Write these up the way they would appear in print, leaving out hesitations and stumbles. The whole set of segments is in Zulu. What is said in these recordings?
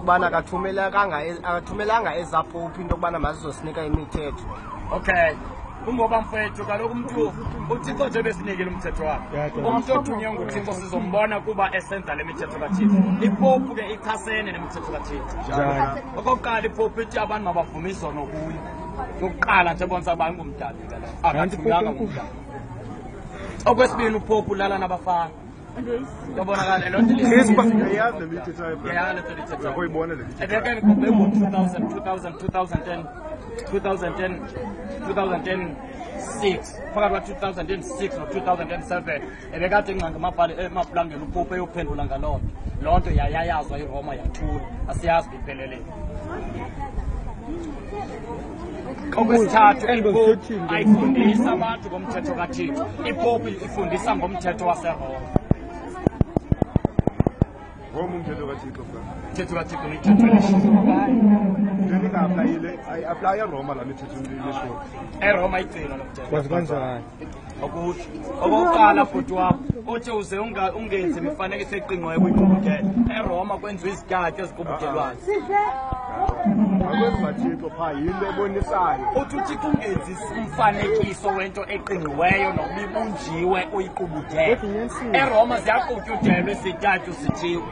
ukubana akathumelanga ezaphuphi into yokubana mazizosinika imithetho. Okay. Kungoba mfethu kaloku umuntu uThixo nje besinikile umthetho wakhe. Umuntu othunywe nguThixo sizombona kuba esenza le mithetho kaThixo. Ipopu ke ichasene nemithetho kaThixo. Okokuqala ipopu ithi abantu mabavuma izono kuyo. Yokuqala nje bonza abantu ngumdali la. Akathunyanga ngumdali. Okwesibini upopu lala nabafana. Yabonakala lo nto Yayazi lemithetho yayo. yayazi le mithetho. Yakuyibona le mithetho. Ekeke ngikubhe ngo-2006 phakathi kwa-2006 no-2007 ebekade encange emaplangeni upopu eyophendula ngaloo nto. Loo nto yayayazwa iRoma yathula, asiyazi iphelele. Okwesithathu ipopu ayifundisa abantu ngomthetho kaThixo. Ipopu ifundisa ngomthetho waseRoma. Umthetho kaThixo fa. Umthetho kaThixo mithetho apply eRoma la mithetho lesho. eRoma igcina lo mthetho. Kwazi kanjani? Okokuqala futhi wami uthi uze ungenzi imifanekiso eqingqiweyo kwiqubukelo. eRoma kwenziwa izityatyo eziqubukelwayo. Akwenzithixo pha yinto ebonisayo. Uthi uThixo ungenzi umfanekiso wento eqingqiweyo nokuba ibunjiwe uyiqubukele. eRoma ziyaqutyudelwa izityatyo zithiwe.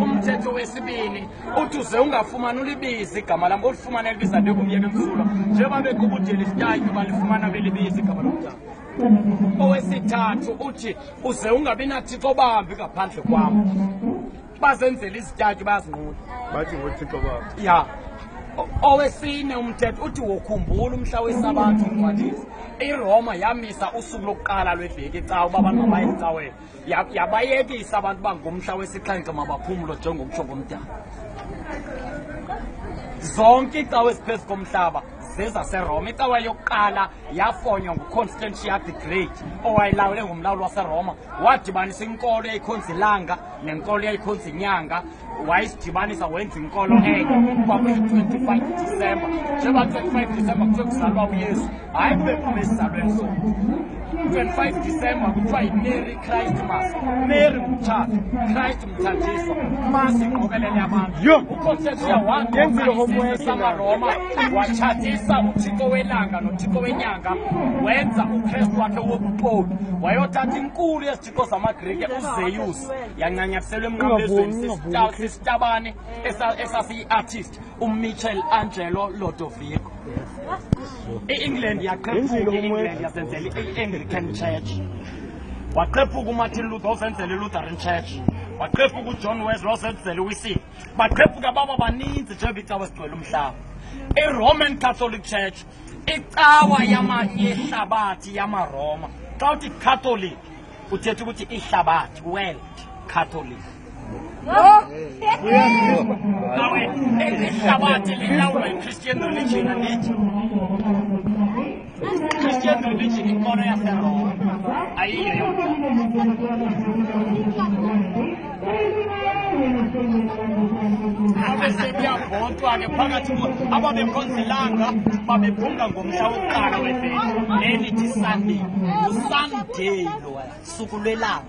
Umthetho wesibini uthi uze ungafumani ulibiza igama lam, olifumana libiza bekumyeka emsulwa njengoba bequbudela isityatyo balifumana belibiza igama lomntana. Owesithathu uthi uze ungabi naThixo bambi ngaphandle kwam. Bazenzela izityatyo bayazinqula Bathi ngoThixo babo. ya. Owesine umthetho uthi wokhumbula umhla wesabatha ungcwalisa. iRoma yamisa usuku lokuqala lweveki ecawa uba abantu mabaye ecaweni. Yabayekisa abantu bangomhla wesixhenxe mabaphumlo njengomtsho ngomdala. Zonke icawa eziphezu komhlaba zezaseRoma. Icawa yokuqala yafonywa nguConstantius the Great owayelawule ngumlawuli waseRoma. Wadibanisa inkolo eyayikhonza ilanga nenkolo eyayikhonza inyanga. Wayisidibanisa wenza inkolo enye kwakuyi-25 Disemba. Njengoba 25 Disemba kuthiwe kuzalwa uYesu, hayi kube kume esizalweni sona. 25 Disemba kuthiwa yi-Merry Christmas. Mary ngumtshato, Christ mthanjiswa, masi iqokelele abantu. uConstantius waqoqa isizwe samaRoma watshatisa uThixo welanga noThixo wenyanga, wenza uKristu wakhe wobupopu. Wayothatha inkulu yezithixo zamaGrike uZeus yancanyathiselwa emnqamlezweni sisitabane esasiyi-artist uMichelangelo Lodovico. I-England yaqephuka, i-England yazenzela i-Anglican Church. Waqephuka uMartin Luther wazenzela i-Lutheran Church. Waqephuka uJohn Wesley wazenzela iWesile. Baqephuka baba baninzi njengoba icawa esigcwele umhlaba. I-Roman Catholic Church icawa yehlabathi yamaRoma. Xa uthi Catholic uthetha ukuthi ihlabathi, world Catholic. Ihlabathi lilawulwa yi-Christian religion andithi. Christian religion inkolo yaseRoma ayiyo yodwa. Abesebeyavotwa ke phakathi ababekhonza ilanga babebhunga ngomhla wokuqala weveki nelithi Sunday. USunday lo suku lwelanga.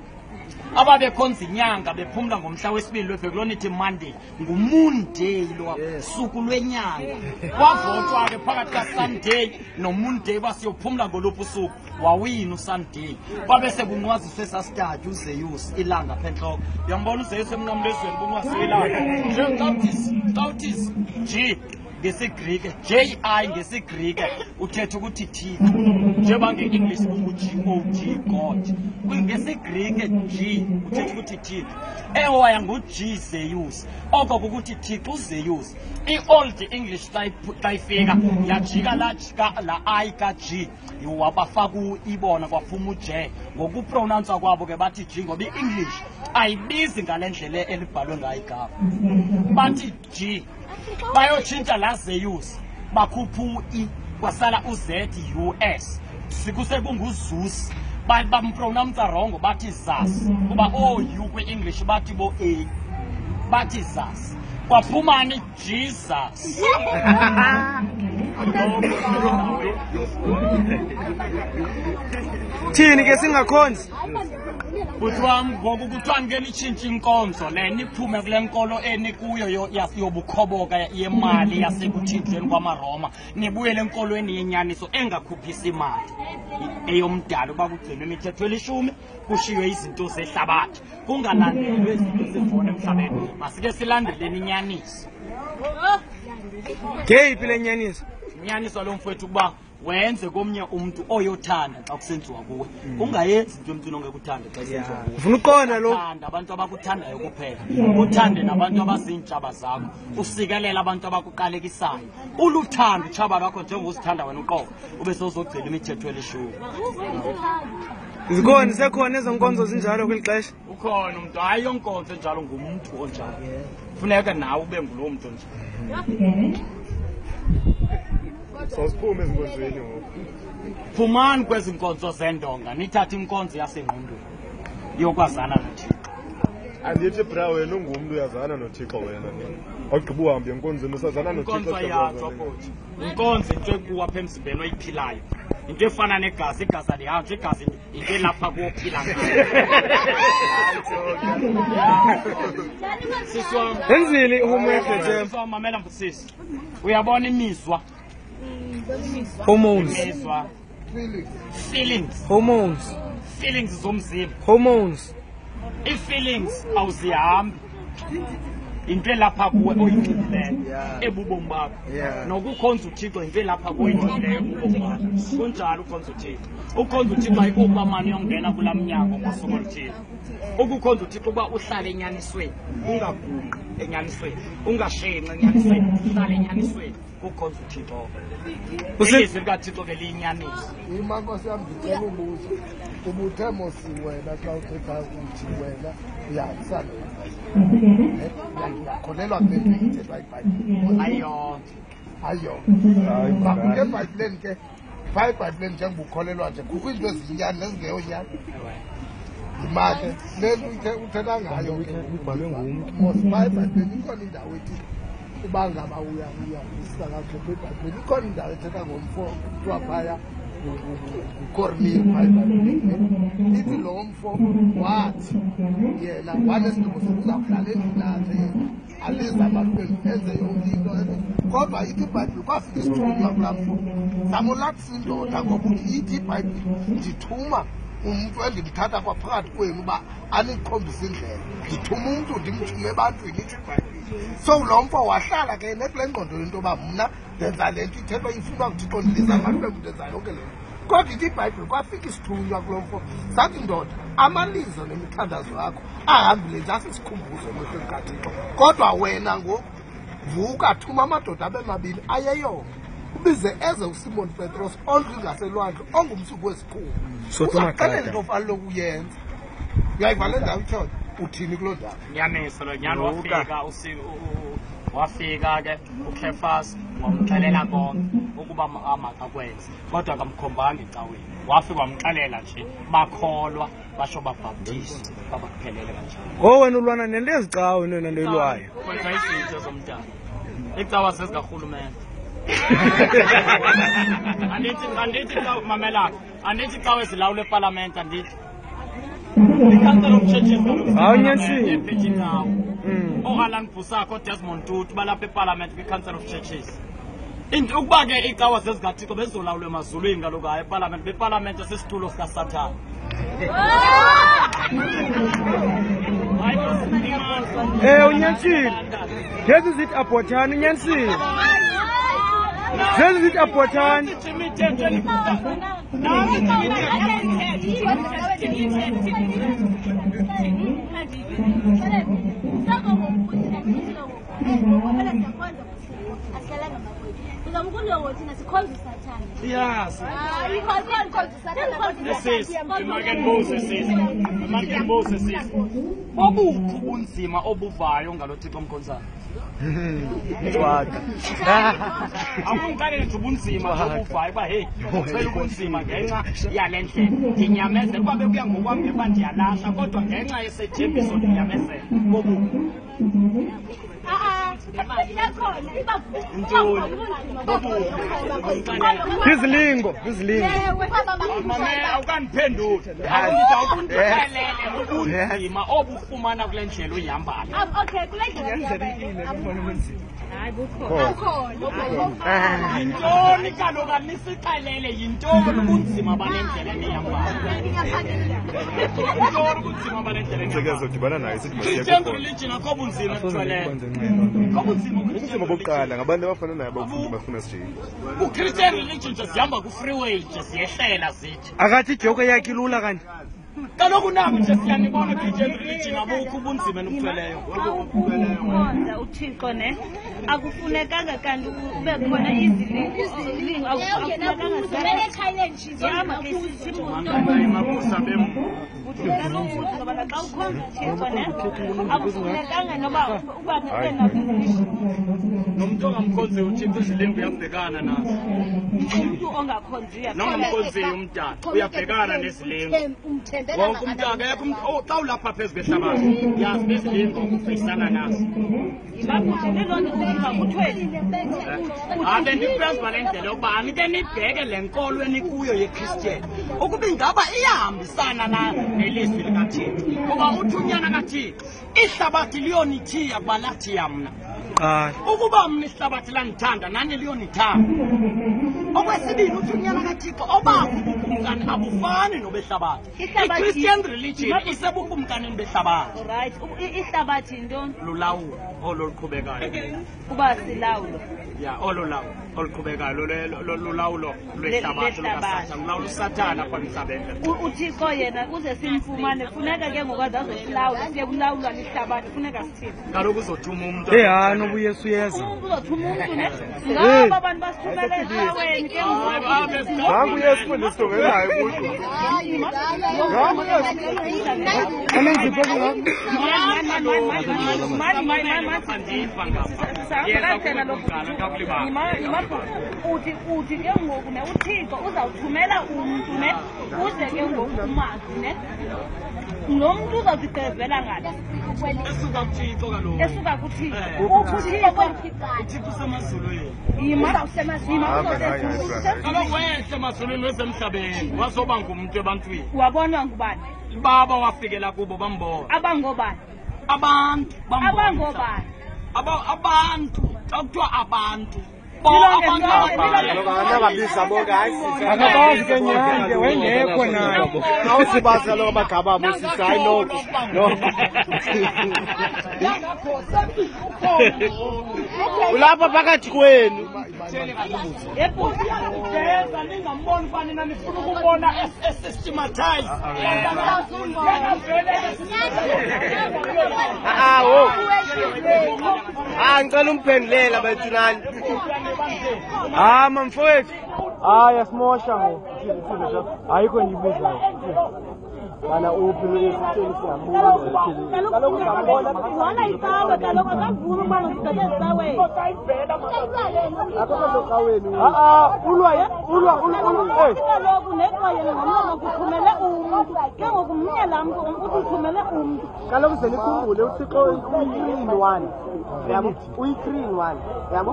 Ababekhonza inyanga bephumla ngomhla wesibili lweveki lonithi Monday. Ngumoon day lo suku lwenyanga. Kwavotwa ke phakathi kaSunday noMoon day basiyophumla ngoluphi usuku. Wawina uSunday. Babese kunqwaziswe esasitatyu uZeus ilanga phenhloko. Uyambona uZeus emnqamlezweni kunqwaziswe ilanga. Njengautis G ngesiGrike, J-I ngesiGrike uthetha ukuthi Thixo. Njengoba nge-English kungu-G-O-D God. NgesiGrike G uthetha ukuthi Thixo. Ewaya ngu-G Zeus. Oko kukuthi Thixo uZeus. I-Old English tayifika yajika la I ka-G. Wabafaka ibona kwaphuma u-J. Ngokupronounce kwabo ke bathi G ngoba i-English ayibizi ngale ndlela elibhalwe ngayo igama. Bathi G. Bayotshintsha la Zeus bakhupha u-E kwasala u-Z-U-S. SekusekunguZeus. Bampronounce wrong bathi Zas. Kuba o-U kwi-English bathi bo-A. Bathi Zas. Kwaphumani Jesus. Thini ke singakhonzi? Buthi wami ngoku kuthiwa ngeke nitshintshe inkonzo le niphume kule nkolo enikuyo yobukhoboka yemali yasekuthinjweni kwamaRoma nibuyele enkolweni yenyaniso engakhuphisi imali eyomdalo kuba kugcinwe imithetho elishumi kushiywe izinto zehlabathi kungalandelwe izinto zefona emhlabeni masike silandeleni inyaniso. Ngeyiphi le nyaniso? Inyaniso lo mfowethu kuba wenze komnye umuntu oyothanda xa kusenziwa kuwe ungayenzi into emntwini ongekuthanda xa kusenziwa kuwe. Ufuna uqonda lo abantu abakuthandayo kuphela uthande nabantu abazintshaba zakho usikelela abantu abakuqalekisayo uluthando utshaba lwakho njengosithanda wena uqobo ube sozogcina imithetho elishumi. Zikhona sekhona ezonkonzo zinjalo kweli xesha? Ukhona umuntu hayi yonkonzo enjalo ngumuntu onjalo funeka nawe ube ngulo muntu onjalo. Sawusiphume ezinkonzweni ngoku. Phumani kwezi nkonzo zendonga nithathe inkonzo yasengqondweni yokwazana noThixo. Andithi bra wena ungumntu uyazana noThixo wena. Awugqiba uhambe enkonzweni usazana noThixo. Inkonzo yatsho futhi. Inkonzo into ekuwa apha emzimbeni oyiphilayo. Into efana negazi, igazi alihambi, igazi into elapha kuwophila ngayo. Siswa. Enzile umehle nje. Siswa mamela mfusisi. Uyabona imizwa. Hormones. Imizwa. Feelings. Hormones. Feelings zomzimba. Hormones. I-feelings awuzihambi. Into elapha kuwe oyinxibileyo ebubomi bakho nokukhonza uThixo into elapha kuwe oyinxibileyo ebubomi bakho kunjalo ukhonza uThixo. Ukhonza uThixo ayikuba mani yongena kula mnyango ngosuku oluthile. Ukukhonza uThixo kuba uhlale enyanisweni ungagungqi enyanisweni ungashenqi enyanisweni uhlale enyanisweni kukhonza uThixo. Ilizwi likaThixo ke liyinyaniso. Imankosi yami ngicela ubuzo ubuthe mosi wena xa uthetha ukuthi wena uyahambisana uyakholelwa kule nto ithethwa iBhayibhile? Ayo bakule eBhayibhileni ke phaa eBhayibhileni njengoba ukholelwa nje kukho izinto eziyinyani nezingeyonyani. Imake le nto uthetha ngayo ke Ubhalwe ngumntu. mosi phaa eBhayibhileni ikhona indawo ethi uba ngaba uyahambisa kakuhle eBhayibhileni ikhona indawo ethetha ngomfo kuthiwa phaya uKornile phaya ithi lo mfo wathi yena wanesidingo sokuza kuhlala endlini yakhe yena aliza abantu enze yonke into kodwa ithi iBhayibhile kwafika isithunywa kulaa mfo zamolathisa indoda ngokuthi ithi iBhayibhile ndithuma umuntu endimthatha kwaphakathi kwenu uba anikhombise indlela ndithuma umntu ndimthume ebantwini ithi iBhayibhile. So lo mfo wahlala ke nekule ngqondo yento yoba mna ndenza le nto ithethwa ifunwa kuThixo ndiliza abantu ndenza yonke le nto. Kodwa ithi iBhayibhile kwafika isithunywa kulo mfo sathi ndoda amalizo nemithandazo yakho ahambile nje asisikhumbuzo emehlweni kaThixo kodwa wena ngoku vuka thuma amadoda abe mabini ayeyona ubize eze uSimon Petros ondlu ingaselwandle ongumsuku wesikhulu uzaxelela into ofanele ukuyenza. Uyayiva le ndawo itshoyo uthini kuloo ndawo? Nyaniso lo nyani wafika ke uKefas wamxelela konke ukuba makakwenze kodwa akamkhombanga ecaweni wafika wamxelela nje bakholwa basho babhaptisi babaphelele kanjalo. Wena ulwana nento ezicawe nena nto ilwayo. Kwenza izinto zomntana icawa sezikahulumeni. Andithi xa mamelaka andithi xa ezilawula eParliament andithi iCouncil of Churches Awunyanisile. Alan Busako Desmond Tutu balapha eParliament kwiCouncil of Churches. Into ukuba ke icawa sezikaThixo bezolawula emazulwini kaloku hayi eParliament beParliament esisitulo sikaSathane. Unyanisile. This is it Abotani unyanisile. This is it Abotani. Yes. Moses. Obuphi ubunzima obuvayo ngalo Thixo omkhonzayo? Akumqalele nje ubunzima obuvayo ba hey ucela ubunzima ngenxa yale ndlela ndinyamezela kwabe kuya ngokwami ngeba ndiyalahla kodwa ngenxa yesethembiso ndinyamezela. Bobuphi? Izilingo. Mame awukaniphenduli. Awukundicelele ubunzima obufumana kule ndlela uyihambayo. Okay, kule ndlela hayi Yintoni kaloku anisixelele yintoni ubunzima bale ndlela enihambayo? Yintoni ubunzima bale ndlela enihambayo? Christian religion akho bunzima kuthweleyo. Ubunzima bokuqala ngabantu abafana naye bafuna sijike. U-Christian religion nje sihamba ku-freeway nje siyehlela zithi. Akathi ijoke yakhe ilula kanti. Kaloku nabo nje siyanibona Christian religion abukho ubunzima enubuthweleyo. Ukhonza uThixo ne akufunekanga kanti ube khona izilingo akufunekanga zibele challenge yama ke Mabusa bemu. ngoba xa ukhonza uThixo ne akufunekanga noba uba nena Nomuntu ongamkhonzi uThixo izilimbi uyabhekana nazo. umuntu ongakhonziyo Noma umkhonzi umdala uyabhekana nezilimbi. Wonke umuntu akekho umuntu xa ulapha phezu kwehlabathi yazi nezilimbi ufeyisana nazo. ibabuthi lelonto uziva kuthweni Ake ndiphezu kwale ndlela yokuba anike nibheke le nkolo enikuyo yeChristian ukuba ingaba iyahambisana nelizwi likaThixo. Kuba uthunyana kaThixo ihlabathi liyonithiya kuba lathiya mna. Ukuba mna ihlabathi langithanda nani liyonithanda. Okwesibili uthunyana kaThixo obakho ubukumkani abufani nobehlabathi. I-Christian religion isebukumkanini behlabathi. right ihlabathi intoni Lulawulo oluqhubekayo. kuba silawulo Ya olulawulo oluqhubekayo lolawulo lwehlabathi lukaSathane. Ulawulo uSathane apha emhlabeni. uThixo yena kuze simfumane funeka ke ngokwazi azosilawula siye kulawulwa lihlabathi funeka sithini Kaloku uzothuma umuntu. Ehano ubuyesu yeza. umuntu uzothuma umuntu ne ngaba abantu basithumele ecaweni ke Nangu uyesu ndisitongelayo kuyo. uthi ke ngoku ne uThixo uzawuthumela umuntu ne uze ke ngoku umazi ne nomuntu uzawudigqezela ngaphi Esuka kuThixo kaloku. esuka kuThixo uThixo usemazulwini. Kaloku wehle emazulwini wesemhlabeni wazoba ngumuntu ebantwini. wabonwa ngubani Baba wafikela kubo bambona. abangobani Abantu bambona. abangobani Abantu xa kuthiwa abantu. Angabiza bonke Akabazi ke nyanje wengekho naye. awusibaza lo magaba abo sisi hayi noko ulapha phakathi kwenu Yebo ningamboni fani nani funa ukubona systematize. awo ngicela umphendulela bethunani Mamfowethu. Yasimosha ngo. Ayikho ngibizayo. Bana uphi lesitsheni singabuza. kaloku wona yicawe kaloku akavuni ubana uzigqele ezicaweni kaloku neqoyeni ngomlomo kuthumele umuntu ke ngoku mnye laa mntu ukuthi uthumele umntu kaloku ze nikhumbule uthixo uyi-3-in-1 yabo uyi-3-in-1 yabo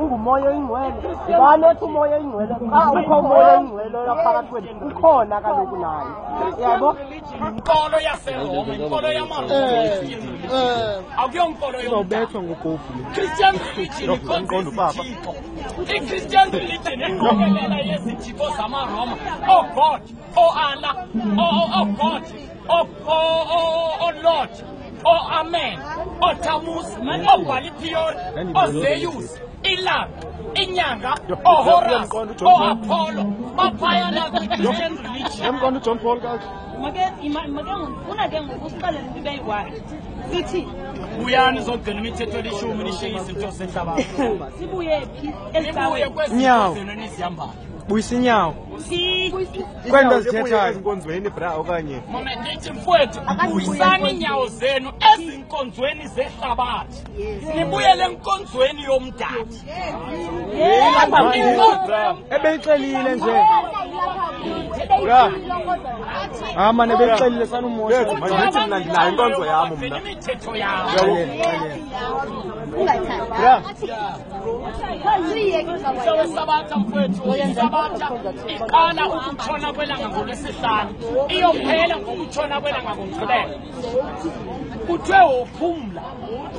ungumoya oyingcwele ngibalethi umoya oyingcwele ukho umoya oyingcwele phakathi kwenu ukhona kaloku naye yabo Inkolo yaseRoma, inkolo yamaRoma. Akuyonkolo Uzobethwa ngogofu. Christian religion ikhonza izithixo. I-Christian religion iqokelela yezithixo zamaRoma. Oh God, oh Allah, oh God, oh Lord, oh Amen, oh Tammuz, oh Balipion, oh Zeus, ilanga, inyanga, oh Horus, oh Apollo, baphayana kwi-Christian religion. Yamqonda uJohn Paul kahle. ufuna ke ngoku usiqalele into ibe yi-1 sithi Buyani zogcina imithetho elishumi nishiye izinto zehlabathi. sibuye phi Nibuye ezicaweni Nyawo. kwezino nizihambayo. Buyisa inyawo. Kwenda zithethayo. ezinkonzweni bra okanye. Mama ndithi mfowethu buyisani inyawo zenu ezinkonzweni zehlabathi. Nibuyele enkonzweni yomdali. Ebeyixelile nje. Mane beyixelile sanumosha. Manje mna ndinayo inkonzo yami mna. Imithetho yawo. Uyabona? Sabatha mfowethu, Sabatha iqala ukutshona kwelanga ngolwesihlanu, iyophela ngokutshona kwelanga ngoMgqibelo. Kuthiwe uphumla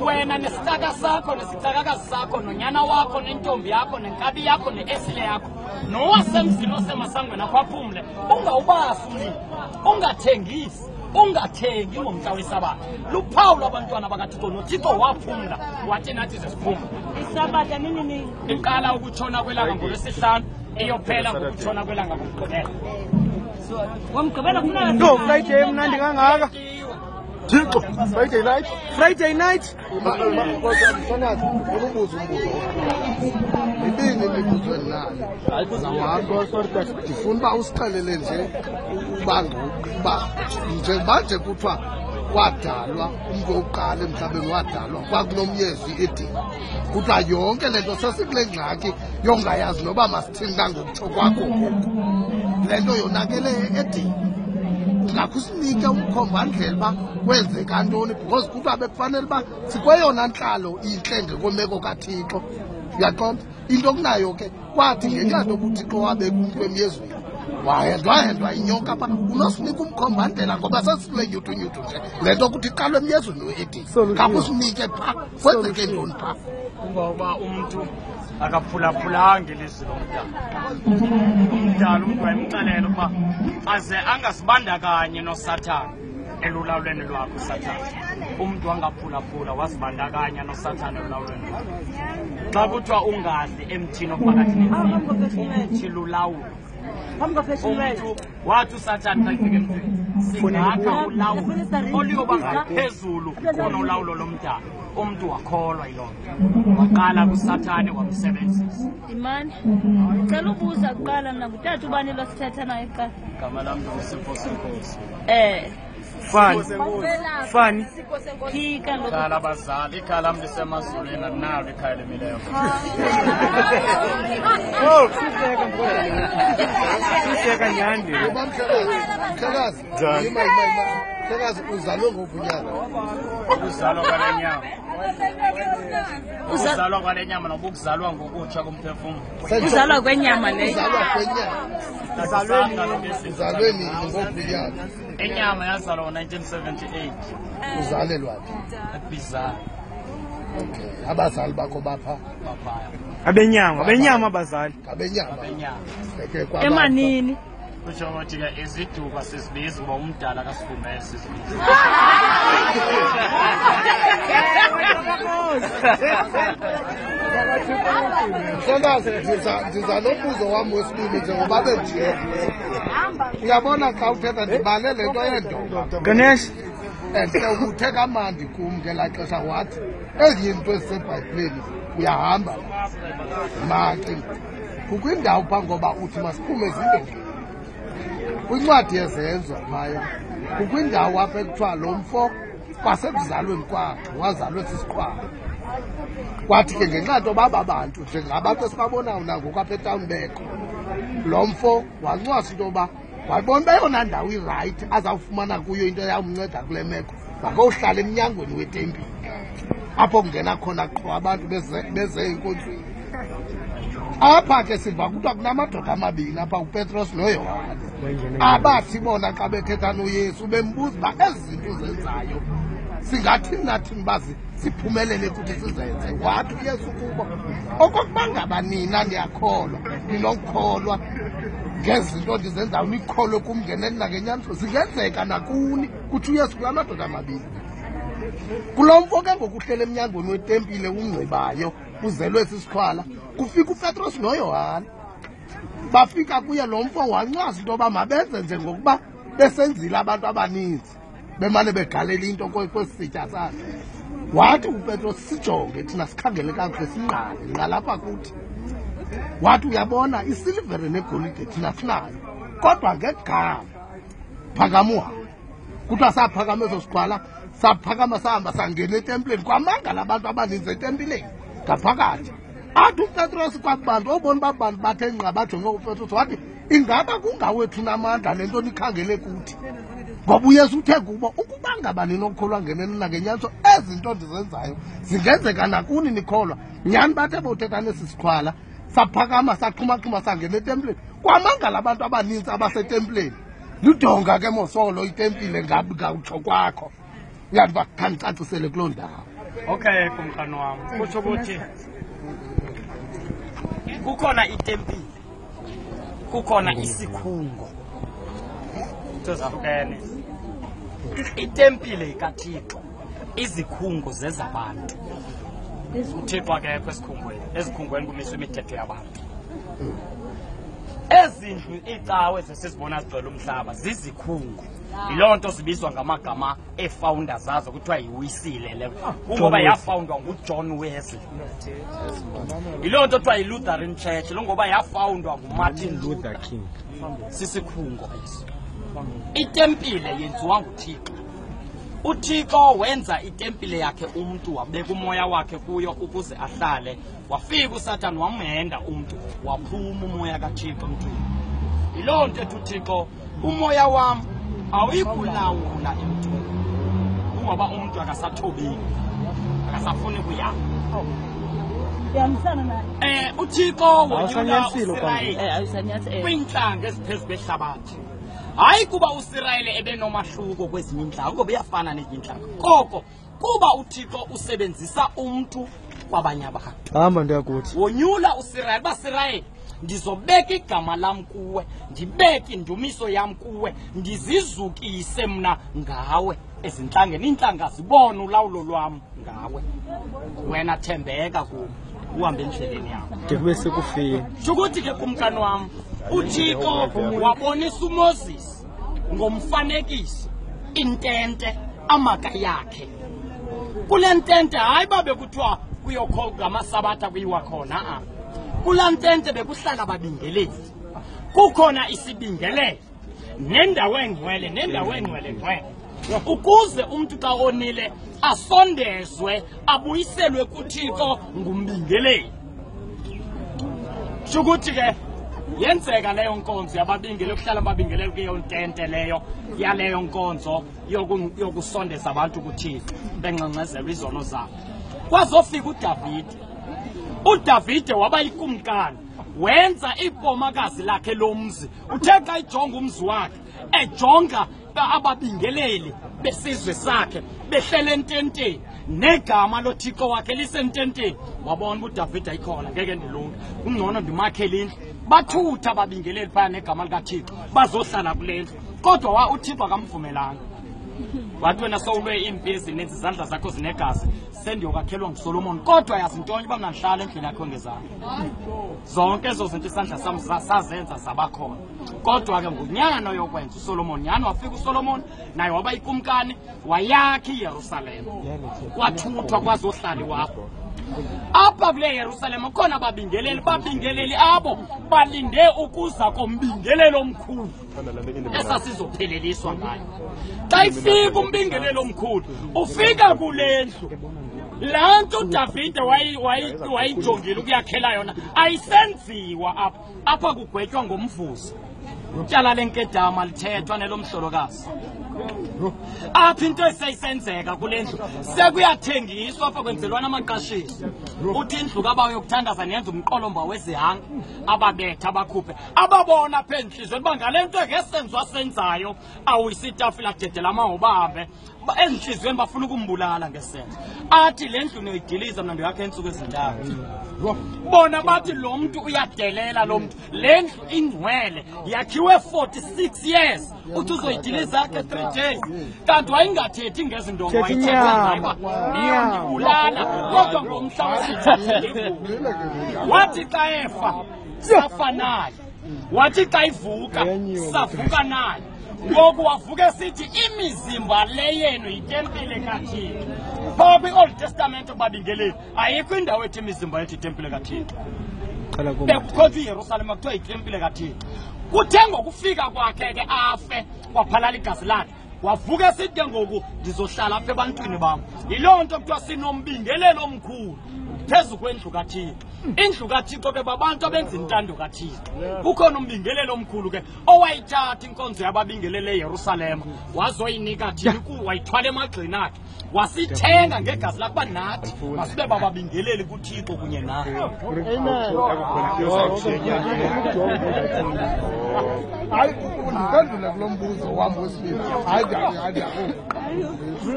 wena nesitaka sakho nesitakakazi sakho nonyana wakho nentombi yakho nenkabi yakho neesile yakho nowasemzini osemasangweni akho aphumle, ungawubasi umlilo, ungathengisi, ungathengi ngomhla weSabatha. Luphawu lwabantwana bakaThixo, noThixo waphumla wathi nathi sesiphumla. Isabatha nini Iqala ukutshona kwelanga ngolwesihlanu, iyophela ngokutshona kwelanga ngoMgqibelo. ngoMgqibelo kufuneka No, Friday mnandi kangaka. Thixo, Friday night. Friday night. Mfanazi, ukubuza umbuzo. Ibini imibuzo endinayo. Zawakho ndifuna uba usixelele nje uba njengoba nje kuthiwa wadalwa umntu wokuqala emhlabeni wadalwa kwakunomyezi Edeni. Kuthiwa yonke le nto sesikule ngxaki yongayazi noba masithini na ngokutsho kwakho ngoku. Le nto yonakele Edeni. Ngakusinike umkhombandlela uba kwenzeka ntoni, because kuthiwa bekufanele uba sikweyona ntlalo intle ngekomeko kaThixo. Uyaqonda? Into kunayo ke kwathi ngenxa yokuba uThixo wabeka umntu emyezweni wahendwa inyoka pha, unosinika umkhombandlela ngoba sesikule nyutu-nyutu nje le nto ukuthi iqalwe emyezweni we-Edeni. Ngakusinike phaa kwenzeke ntoni phaa. Kungoba umntu akaphulaphulanga ilizwi lomdala. Umntu wayemxelela ukuba aze angasibandakanye noSathane elulawulweni lwakho uSathane. Umntu wangaphulaphula wasibandakanya noSathane elulawulweni lwakho. Xa kuthiwa ungadli emthini ophakathi nemthini, umthi lulawulo. Umntu wathi uSathane xa kufika emthini, singakha ulawulo oluyoba ngaphezulu kunolawulo lomdala. Umntu wakholwa yiloo nto, waqala kuSathane wamsebenzisa. Imani, cela ubuza kuqala mna ngutata ubani lo sithetha naye kuqala. Igama lam nguSipho Senkosi. Fani. Phika lo. Ikhaya labazali, ikhaya lam lisemazulwini, andinalo ikhaya lemileyo. Oh, siseka nyandi. Mhlekazi, Mhlekazi uzalwe ngokunyaka. Ukuzalwa kwale nyama. Uzalwa kwale nyama noba ukuzalwa ngokutsha komphefumlo. Uzalwa kwenyama le. Uzalweni ngokunyaka. Inyama yazalwa ngo-1978. Uzalelwa phi? Ebizana. Okay. Abazali bakho bapha? Baphaya. Abenyama abazali. Abenyama. Abenyama. Emanini. Kutsho ukuthi ke iziduba sizibiza uba umdala kasifumele sizibiza. Mhlekazi, ndiza nombuzo wam wesibini njengoba bendiye. Uyabona xa uthetha ndibale le nto yendoda. Ganesh. And uthe kamandi kum ngelaa xesha wathi ezinye izinto ezisebhayibhileni uyahamba maki. Kukho indawo phaa ngoba uthi masiphume ezindongeni. Kwincwadi yezenzo phaya kukho indawo apha ekuthiwa lo mfo kwasekuzalweni kwakhe wazalwe sisiqhwala. Kwathi ke ngenxa nto baba bantu njengabantu esibabonayo nangoku apha etawunibeko, lo mfo wancwasa into yoba wabona uba eyona ndawo irayithi azawufumana kuyo into yawumnceda kule meko makohlala emnyangweni wetempile apho kungena khona qho abantu beze enkonzweni. Apha ke siva kuthiwa kunamadoda amabini apha uPetros noYohane abathi bona xa bethetha noYesu bembuza uba ezi zinto zenzayo singathini nathini bazi siphumelele ukuthi sizenze. Wathi uYesu kubo okokuba ngaba nina ndiyakholwa ninokukholwa ngezinto ndizenzayo nikholwe kum ngenene nangenyaniso zingenzeka nakuni. Kuthi uYesu kula madoda amabini kulo mfo ke ngokuhlela emnyangweni wetempile ungcibayo uzelwe sisikhwala kufika uPetros noYohane. Bafika kuye lo mfo wancwaza into yoba mabenze njengokuba besenzile abantu abaninzi bemane begalela into kwesitya sakhe. Wathi uPetros sijonge thina sikhangele kakuhle sinqalapha kuthi. Wathi uyabona isilivere negolide thina sinayo kodwa ngegama phakama uhambe. Kuthiwa saphakama eso siqhwala saphakama sahamba sangena etempileni kwamangala abantu abaninzi etempileni ngaphakathi. Athi uPetros kwabantu obona uba bantu bathe ngqa bajonge uPetros wathi ingaba kungawethu namandla lento nikhangele kuthi ngoba uyesu uthe kubo ukuba ngaba ninokholwa ngenene nangenyaniso ezinto ndizenzayo zingenzeka nakuni nikholwa nyani bathe bothetha nesi sikhwala saphakama saqhuma sangena etempileni kwamangala abantu abaninzi abasetempileni ludonga ke mosolo itempile ngabi ngawutsho kwakho uyandiba khandicacisele kuloo ndawo. Okay kumkani wam kutsho ukuthi kukhona itempile kukhona isikhungo tozafukene itempile kaThixo izikhungo zezabantu uThixo akekho esikhungweni ezikhungweni kumiswa imithetho yabantu ezindlu icawe zesizibona zigcwele umhlaba zizikhungo yiloo nto sibizwa ngamagama efounder zazo kuthiwa yiwisile le kungoba yafoundwa nguJohn Wesley yiloo nto kuthiwa yiLutheran Church ngoba yafoundwa nguMartin Luther King sisikhungo eso itempile yenziwa nguThixo uThixo wenza itempile yakhe umuntu wabeka umoya wakhe kuyo ukuze ahlale wafika uSathane wamhenda umuntu waphuma umoya kaThixo emntwini yiloo nto ethi uThixo umoya wami awuyikulawula emntwini kungoba umuntu akasathobeki akasafuni kuyama uThixo wonyula uIsrayeli kwintlanga eziphezu kwehlabathi hayi kuba uIsrayeli ebenomahluko kwezinye inhlanga ngoba iyafana nezinye inhlanga koko kuba uThixo usebenzisa umuntu kwabanye abantu hamba ndiyakuthi wonyula uIsrayeli baSirayeli ndizobeka igama lam kuwe ndibeke indumiso yam kuwe ndizizukise mna ngawe ezinhlangeni inhlanga zibona ulawulo lwam ngawe wena thembeka kuwe uhambe endleleni yakho ndikube sekufika ukuthi ke kumkani wam uThixo wabonisa uMoses ngomfanekiso intente amaka yakhe kule ntente hayi babe kuthiwa kuyokholwa amasabatha kuyiwa khona kula ntente bekuhlala babingeleli kukhona isibingelelo nendawo engcwele ukuze umuntu xa onile asondezwe abuyiselwe kuThixo ngumbingeleli ukuthi ke yenzeka leyo nkonzo yababingeleli kuhlala ababingeleli kuyo ntente leyo yaleyo nkonzo yokusondeza abantu kuThixo benqenqezela izono zabo kwazofika uDavide waba yikumkani wenza ibhomakazi lakhe lomzi uthe xa ijonga umzi wakhe ejonga ababingeleli besizwe sakhe behlele ententeni negama loThixo wakhe lisententeni wabona uDavide ayikhona ngeke ndilunge ungcono ndimakhele indlu bathutha ababingeleli phaya negama likaThixo bazohlala kule ndlu kodwa uThixo akamvumelanga wathi wena sowulwe impi ezininzi izandla zakho zinegazi sendiyokakhelwa nguSolomon kodwa yazi ntoni uba mna ndihlala endlini yakho ngezandla zonke ezo zinto isandla sam sazenza zabakhona kodwa ke ngunyana yokwenza uSolomon nyana wafika uSolomon naye waba yikumkani wayakha iYerusalem wathuthwa kwazohlali wakho apha kule Yerusalem khona babingeleli abo balinde ukuza kombingelelo omkhulu esasizopheleliswa ngayo xa ifika umbingelelo omkhulu ufika kule ndlu laa nto uDavide wayijongile ukuyakhela yona ayisenziwa apha kugwetywa ngomvuzo ityala lenkedama lithethwa nelomhlolokazi apha into eseyisenzeka kule ndlu sekuyathengiswa apha kwenzelwana amaqashiso uthi indlu kabawo yokuthandaza niyenza umqolomba wezihanga ababetha abakhuphe ababona apha entliziyweni uba ngale nto ngesenziwa senzayo awuyisitafula dedela amahoba ahambe entliziyweni bafuna ukumbulala ngesenzo athi le ndlu niyoyidiliza mna ndiyakhe iintsuku ezintathu bona bathi lo mntu uyadelela lo mntu le ndlu ingcwele yakhiwe 46 years uthi uzoyidiliza ke 3 days kanti wayingathethi ngezindongo wayithetha ndibulala kodwa ngomhla wesithathu wathi xa efa safa naye wathi xa ivuka savuka naye ngoku wavuka esithi imizimba le yenu yitempile kaThixo phaa kwi-Old Testament babingeleli ayikho indawo ethi imizimba yethu yitempile kaThixo bekuthiwa iYerusalem kuthiwa yitempile kaThixo kuthe ngokufika kwakhe ke afe kwaphalala igazi lakhe wavuka esithi ke ngoku ndizohlala apha ebantwini bam. Yiloo nto kuthiwa sinombingelelo omkhulu phezu kwendlu kaThixo. Indlu kaThixo ke babantu abenza intando kaThixo. Kukhona umbingelelo omkhulu ke owayithatha inkonzo yababingelele eYerusalema wazoyinika thina wayithwala emagxeni akhe wasithenga ngegazi lakuba nathi masibe bababingeleli kuThixo kunye naye. Hayi undiphendule kulo mbuzo wam wesibili. Hayi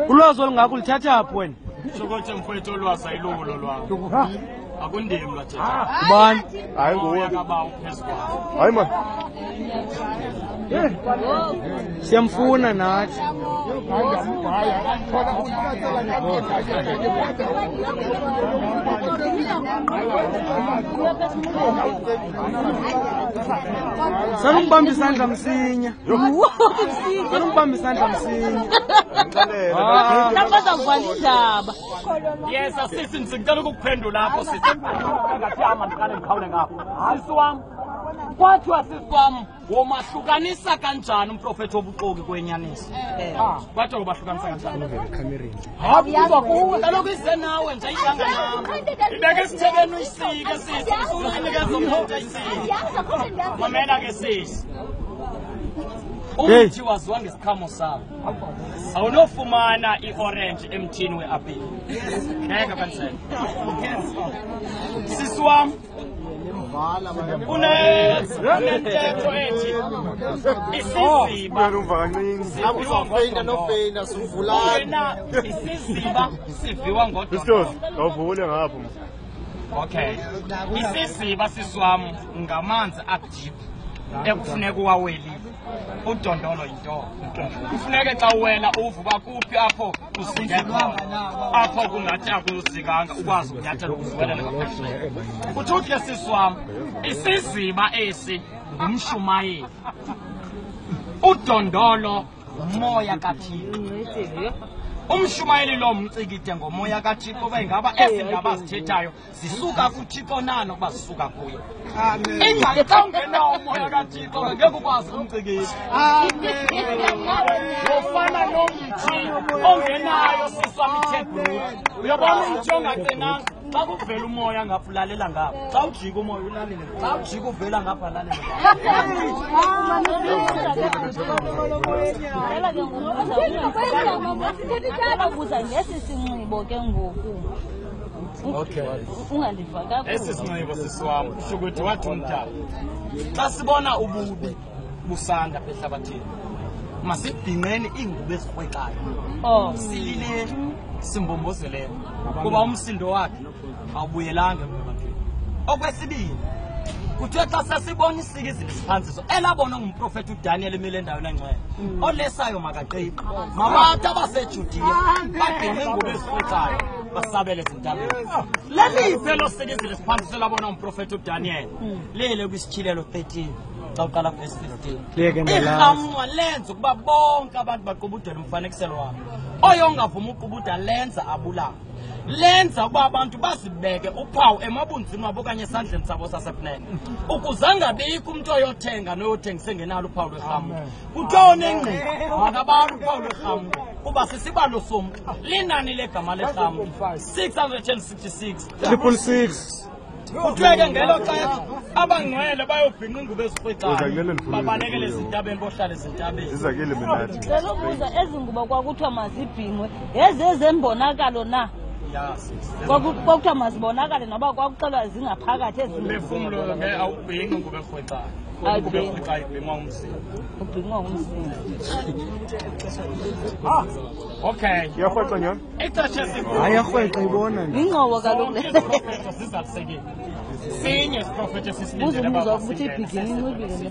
ulwazi olungakho lithatha phi wena? Sokothi mfowethu olwazi ayilulo lwakho. Akundimi lwathetha. Ubani? Hayi nguwe. Akaba uphezulu. Hayi man. Siyamfuna nathi. Sanumbamba isandla msinya. Sanumbamba isandla msinya. Lapha kwalidaba. Yes, asisi ngicela ukuphendula lapho sithi. Ngathiyama ndiqale ngikhawule ngapho. Sisi wami. Kwathiwa sisi wami womahlukanisa kanjani umprofeti wobuxoki kwenyaniso? Kwathiwa ubahlukanisa kanjani? Hakuba kuwe kaloku ize nawe nje ayidanga nami. Ibeke isithebeni uyisike sisi usunikeza umuntu ayisike. Mamela ke sisi. Umuthi waziwa ngesikhamo sakho. Awunofumana i-orange emthini we-apple. Ngeke kansela. Sisi wami unentetho ethi isiziba isiziba siviwa ngodwa. Awuvule ngapho. Okay. Isiziba siswami ngamanzi akudiphu ekufuneka uwawelile. Udondolo yinto. Kufuneka xa uwela uvuka kuphi apho usinge khona. Apho kungathi akuzikanga ukwazi ukunyathela ukuziwelela ngaphesheya. Kuthi ke siswami isiziba esi ngumshumayeli. Udondolo umoya kaThixo. Umshumayeli lo umcikide ngomoya kaThixo bengaba ezindaba azithethayo zisuka kuThixo nano kuba zisuka kuye. Amen. Xa ungenawo umoya kaThixo ngeke ukwazi umcikida. Amen. Ufana nomthi ongenayo siswami ithebhulu. Uyabona umthi ongacenanga xa kuvela umoya ngapulalela ngapha. Xa ujika umoya ulalele. Xa ujika uvela ngapha lalela. Ngesi sinxibo ke ngoku. Okay. Ungandiva kakhulu. Esi sinxibo sisiwami kusho ukuthi wathi umntana. Xa sibona ububi busanda ehlabathini. Masibhinqeni ingubo ezikrwekayo. Silile simbombozelele kuba umsindo wakhe awubuyelanga ebantwini. Okwesibili kuthiwa xa sasibona isikizile siphanziso elabona ngumprofeti uDaniel emile endaweni engcwele olesayo makaqiqa mabathi abaseJudiya bagcine ingubo ezikrwekayo basabele ezintabeni. Leliphe lo sikizile siphanziso elabona ngumprofeti uDaniel lele kwisithilelo 13 xa uqala verse 15. Ihamwa lenza ukuba bonke abantu baqubudele umfanekiselo wabo. Oyo ongavuma uqubuda lenza abulala. Lenza ukuba abantu bazibeke uphawu emabunzini wabo okanye esandleni sabo sasekunene. Ukuzangabikho umuntu oyothenga noyothengisa ngenalo uphawu lwehamu. Kuthiwa engqi makabala uphawu lwehamu kuba sisibalo somntu linani legama lehamu 666 666. Kuthiwa ngelo xesha abangcwele bayobhinqa ingubo ezikrwekayo babalekele ezintabeni bohlala ezintabeni. Zizakile mina nathi. Selobuza ezingubo kwakuthiwa mazibhinqwe ezembonakalo na. Kwakuthiwa mazibonakale noba kwakuxelwa zingaphakathi ezingubo. Befumlo ke awubhinqi ingubo ezikrwekayo. Ingubo ezikrwekayo ibhinqwa umzimba. Ubhinqwa umzimba. Okay. Iyarhwexa nyana? Ixesha esikhulu. Ayarhwexa ibona. Ingqobo kaloku le. Sinye isiprofethi esisindele Uzubuza ukuthi ibhigini incibile le.